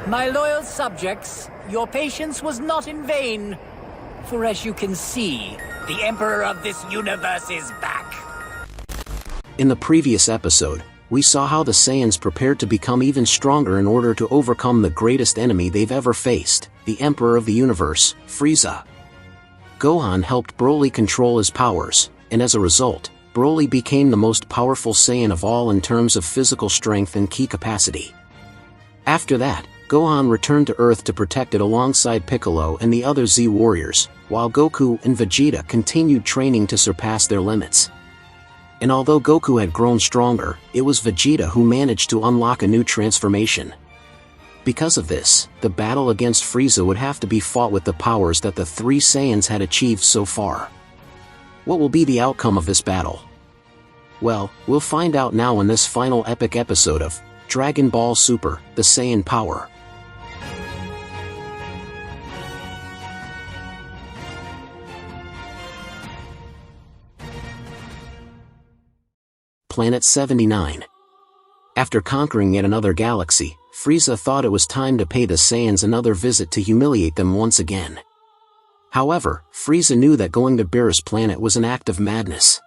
My loyal subjects, your patience was not in vain. For as you can see, the Emperor of this universe is back. In the previous episode, we saw how the Saiyans prepared to become even stronger in order to overcome the greatest enemy they've ever faced, the Emperor of the Universe, Frieza. Gohan helped Broly control his powers, and as a result, Broly became the most powerful Saiyan of all in terms of physical strength and ki capacity. After that, Gohan returned to Earth to protect it alongside Piccolo and the other Z warriors, while Goku and Vegeta continued training to surpass their limits. And although Goku had grown stronger, it was Vegeta who managed to unlock a new transformation. Because of this, the battle against Frieza would have to be fought with the powers that the three Saiyans had achieved so far. What will be the outcome of this battle? Well, we'll find out now in this final epic episode of Dragon Ball Super: The Saiyan Power. Planet 79. After conquering yet another galaxy, Frieza thought it was time to pay the Saiyans another visit to humiliate them once again. However, Frieza knew that going to Beerus planet was an act of madness.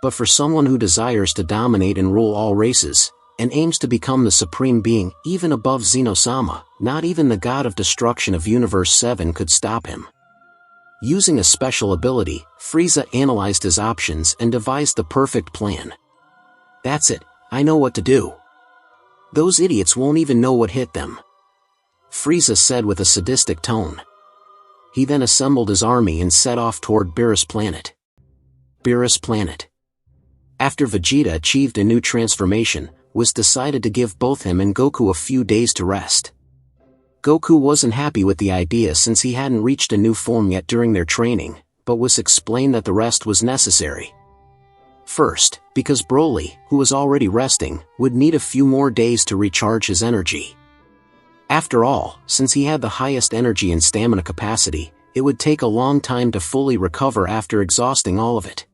But for someone who desires to dominate and rule all races, and aims to become the supreme being, even above Zeno-sama, not even the god of destruction of Universe 7 could stop him. Using a special ability, Frieza analyzed his options and devised the perfect plan. That's it, I know what to do. Those idiots won't even know what hit them, Frieza said with a sadistic tone. He then assembled his army and set off toward Beerus planet. Beerus planet. After Vegeta achieved a new transformation, was decided to give both him and Goku a few days to rest. Goku wasn't happy with the idea since he hadn't reached a new form yet during their training, but was explained that the rest was necessary. First, because Broly, who was already resting, would need a few more days to recharge his energy. After all, since he had the highest energy and stamina capacity, it would take a long time to fully recover after exhausting all of it.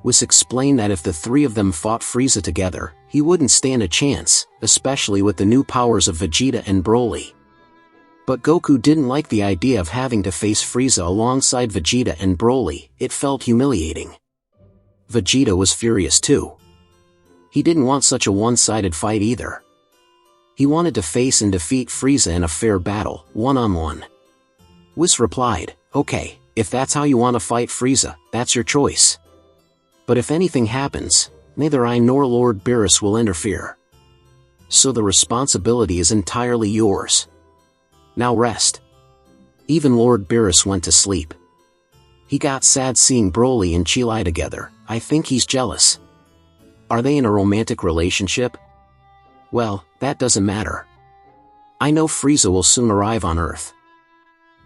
Whis explained that if the three of them fought Frieza together, he wouldn't stand a chance, especially with the new powers of Vegeta and Broly. But Goku didn't like the idea of having to face Frieza alongside Vegeta and Broly. It felt humiliating. Vegeta was furious too. He didn't want such a one-sided fight either. He wanted to face and defeat Frieza in a fair battle, one-on-one. Whis replied, "Okay, if that's how you want to fight Frieza, that's your choice. But if anything happens, neither I nor Lord Beerus will interfere. So the responsibility is entirely yours. Now rest." Even Lord Beerus went to sleep. He got sad seeing Broly and Chi together. I think he's jealous. Are they in a romantic relationship? Well, that doesn't matter. I know Frieza will soon arrive on Earth.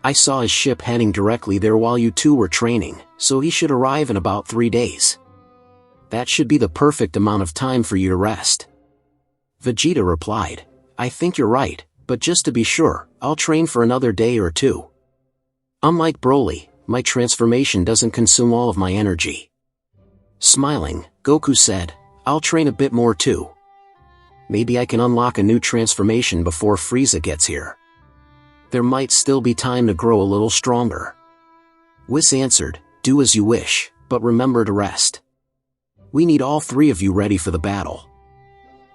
I saw his ship heading directly there while you two were training, so he should arrive in about 3 days. That should be the perfect amount of time for you to rest. Vegeta replied, "I think you're right, but just to be sure, I'll train for another day or two. Unlike Broly, my transformation doesn't consume all of my energy." Smiling, Goku said, "I'll train a bit more too. Maybe I can unlock a new transformation before Frieza gets here. There might still be time to grow a little stronger." Whis answered, "Do as you wish, but remember to rest. We need all three of you ready for the battle."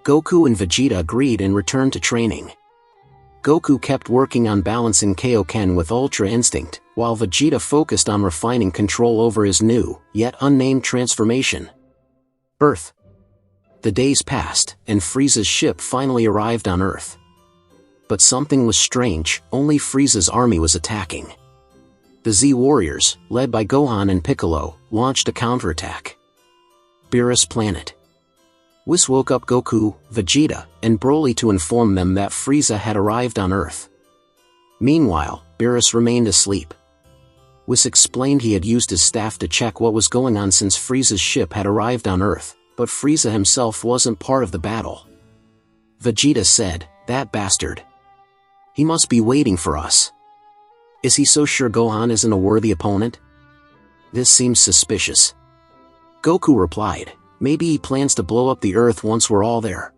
Goku and Vegeta agreed and returned to training. Goku kept working on balancing Kaioken with Ultra Instinct, while Vegeta focused on refining control over his new, yet unnamed transformation. Earth. The days passed, and Frieza's ship finally arrived on Earth. But something was strange, only Frieza's army was attacking. The Z warriors, led by Gohan and Piccolo, launched a counterattack. Beerus planet. Whis woke up Goku, Vegeta, and Broly to inform them that Frieza had arrived on Earth. Meanwhile, Beerus remained asleep. Whis explained he had used his staff to check what was going on since Frieza's ship had arrived on Earth, but Frieza himself wasn't part of the battle. Vegeta said, "That bastard. He must be waiting for us. Is he so sure Gohan isn't a worthy opponent? This seems suspicious." Goku replied, "Maybe he plans to blow up the Earth once we're all there."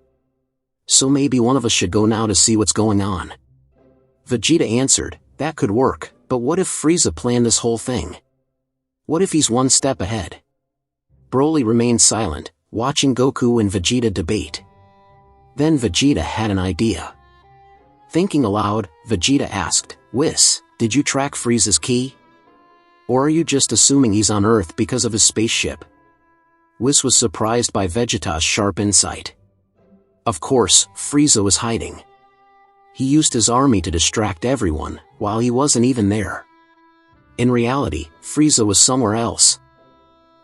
so maybe one of us should go now to see what's going on. Vegeta answered, that could work, but what if Frieza planned this whole thing? What if he's one step ahead? Broly remained silent, watching Goku and Vegeta debate. Then Vegeta had an idea. Thinking aloud, Vegeta asked, Whis, did you track Frieza's ki? Or are you just assuming he's on Earth because of his spaceship? Whis was surprised by Vegeta's sharp insight. Of course, Frieza was hiding. He used his army to distract everyone, while he wasn't even there. In reality, Frieza was somewhere else.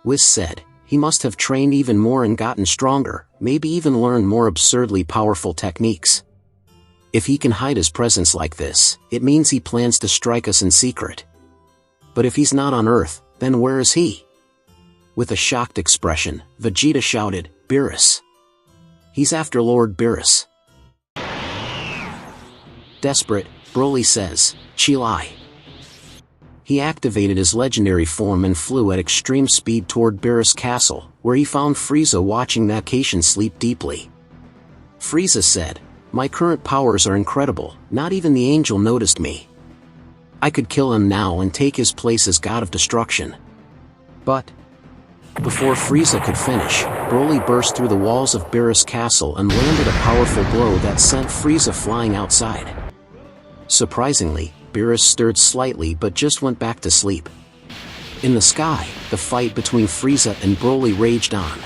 Whis said, he must have trained even more and gotten stronger, maybe even learned more absurdly powerful techniques. If he can hide his presence like this, it means he plans to strike us in secret. But if he's not on Earth, then where is he? With a shocked expression, Vegeta shouted, Beerus. He's after Lord Beerus. Desperate, Broly says, Chilai. He activated his legendary form and flew at extreme speed toward Beerus Castle, where he found Frieza watching Vacation sleep deeply. Frieza said, my current powers are incredible, not even the angel noticed me. I could kill him now and take his place as god of destruction. But before Frieza could finish, Broly burst through the walls of Beerus Castle and landed a powerful blow that sent Frieza flying outside. Surprisingly, Beerus stirred slightly but just went back to sleep. In the sky, the fight between Frieza and Broly raged on.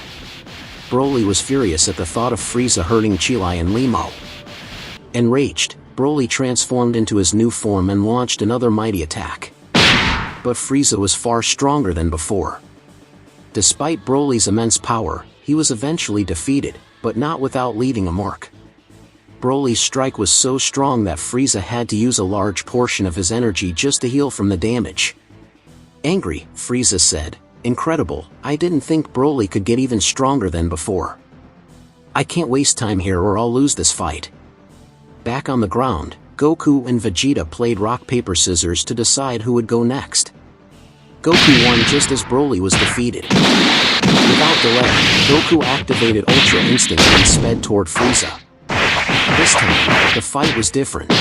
Broly was furious at the thought of Frieza hurting Chilai and Limo. Enraged, Broly transformed into his new form and launched another mighty attack. But Frieza was far stronger than before. Despite Broly's immense power, he was eventually defeated, but not without leaving a mark. Broly's strike was so strong that Frieza had to use a large portion of his energy just to heal from the damage. Angry, Frieza said, incredible, I didn't think Broly could get even stronger than before. I can't waste time here or I'll lose this fight. Back on the ground, Goku and Vegeta played rock paper scissors to decide who would go next. Goku won just as Broly was defeated. Without delay, Goku activated Ultra Instinct and sped toward Frieza. This time, the fight was different.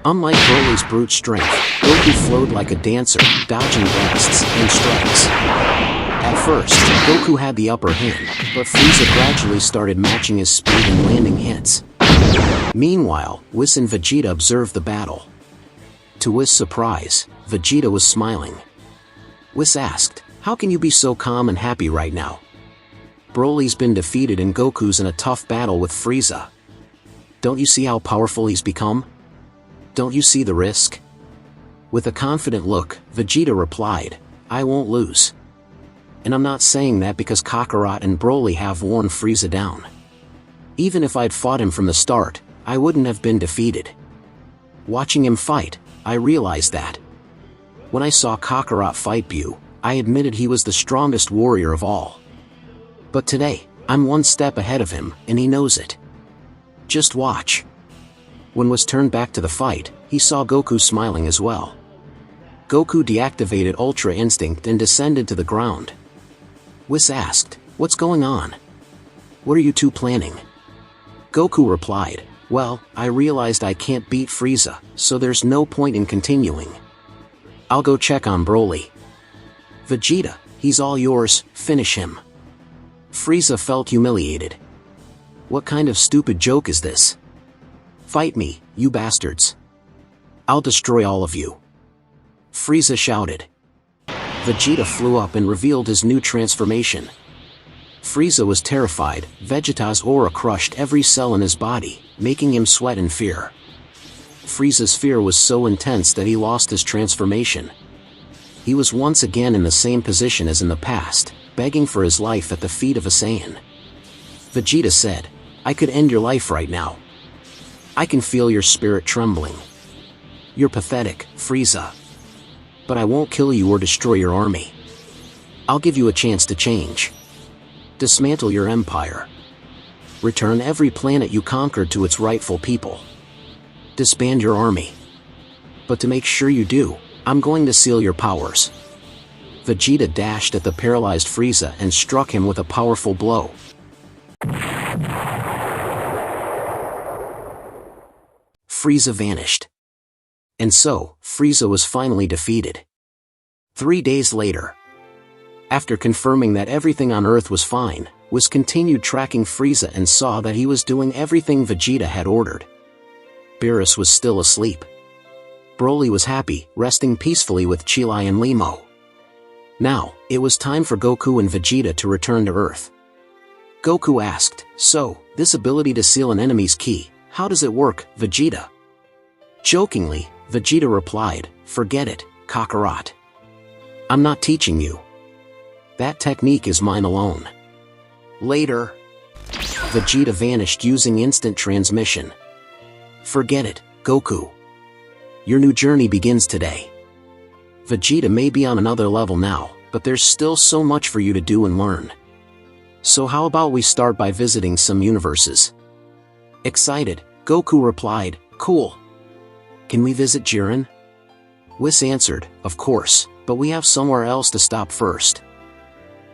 Unlike Broly's brute strength, Goku flowed like a dancer, dodging blasts and strikes. At first, Goku had the upper hand, but Frieza gradually started matching his speed and landing hits. Meanwhile, Whis and Vegeta observed the battle. To Whis' surprise, Vegeta was smiling. Whis asked, how can you be so calm and happy right now? Broly's been defeated and Goku's in a tough battle with Frieza. Don't you see how powerful he's become? Don't you see the risk? With a confident look, Vegeta replied, I won't lose. And I'm not saying that because Kakarot and Broly have worn Frieza down. Even if I'd fought him from the start, I wouldn't have been defeated. Watching him fight, I realized that. When I saw Kakarot fight Bu, I admitted he was the strongest warrior of all. But today, I'm one step ahead of him, and he knows it. Just watch. When Whis turned back to the fight, he saw Goku smiling as well. Goku deactivated Ultra Instinct and descended to the ground. Whis asked, what's going on? What are you two planning? Goku replied, well, I realized I can't beat Frieza, so there's no point in continuing. I'll go check on Broly. Vegeta, he's all yours, finish him. Frieza felt humiliated. What kind of stupid joke is this? Fight me, you bastards. I'll destroy all of you. Frieza shouted. Vegeta flew up and revealed his new transformation. Frieza was terrified. Vegeta's aura crushed every cell in his body, making him sweat in fear. Frieza's fear was so intense that he lost his transformation. He was once again in the same position as in the past, begging for his life at the feet of a Saiyan. Vegeta said, I could end your life right now. I can feel your spirit trembling. You're pathetic, Frieza. But I won't kill you or destroy your army. I'll give you a chance to change. Dismantle your empire. Return every planet you conquered to its rightful people. Disband your army. But to make sure you do, I'm going to seal your powers. Vegeta dashed at the paralyzed Frieza and struck him with a powerful blow. Frieza vanished. And so, Frieza was finally defeated. 3 days later, after confirming that everything on Earth was fine, Whis continued tracking Frieza and saw that he was doing everything Vegeta had ordered. Beerus was still asleep. Broly was happy, resting peacefully with Chilai and Limo. Now, it was time for Goku and Vegeta to return to Earth. Goku asked, "So, this ability to seal an enemy's ki, how does it work, Vegeta?" Jokingly, Vegeta replied, "Forget it, Kakarot. I'm not teaching you. That technique is mine alone." Later, Vegeta vanished using instant transmission. "Forget it, Goku. Your new journey begins today. Vegeta may be on another level now, but there's still so much for you to do and learn. So how about we start by visiting some universes?" Excited, Goku replied, "Cool. Can we visit Jiren?" Whis answered, "Of course, but we have somewhere else to stop first."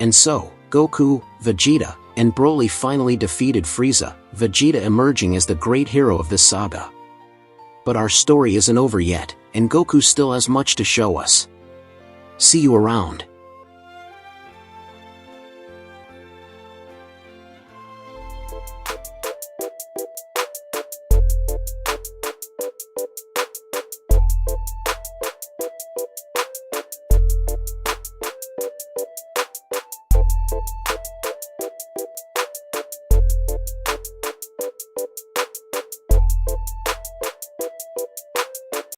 And so, Goku, Vegeta, and Broly finally defeated Frieza, Vegeta emerging as the great hero of this saga. But our story isn't over yet, and Goku still has much to show us. See you around.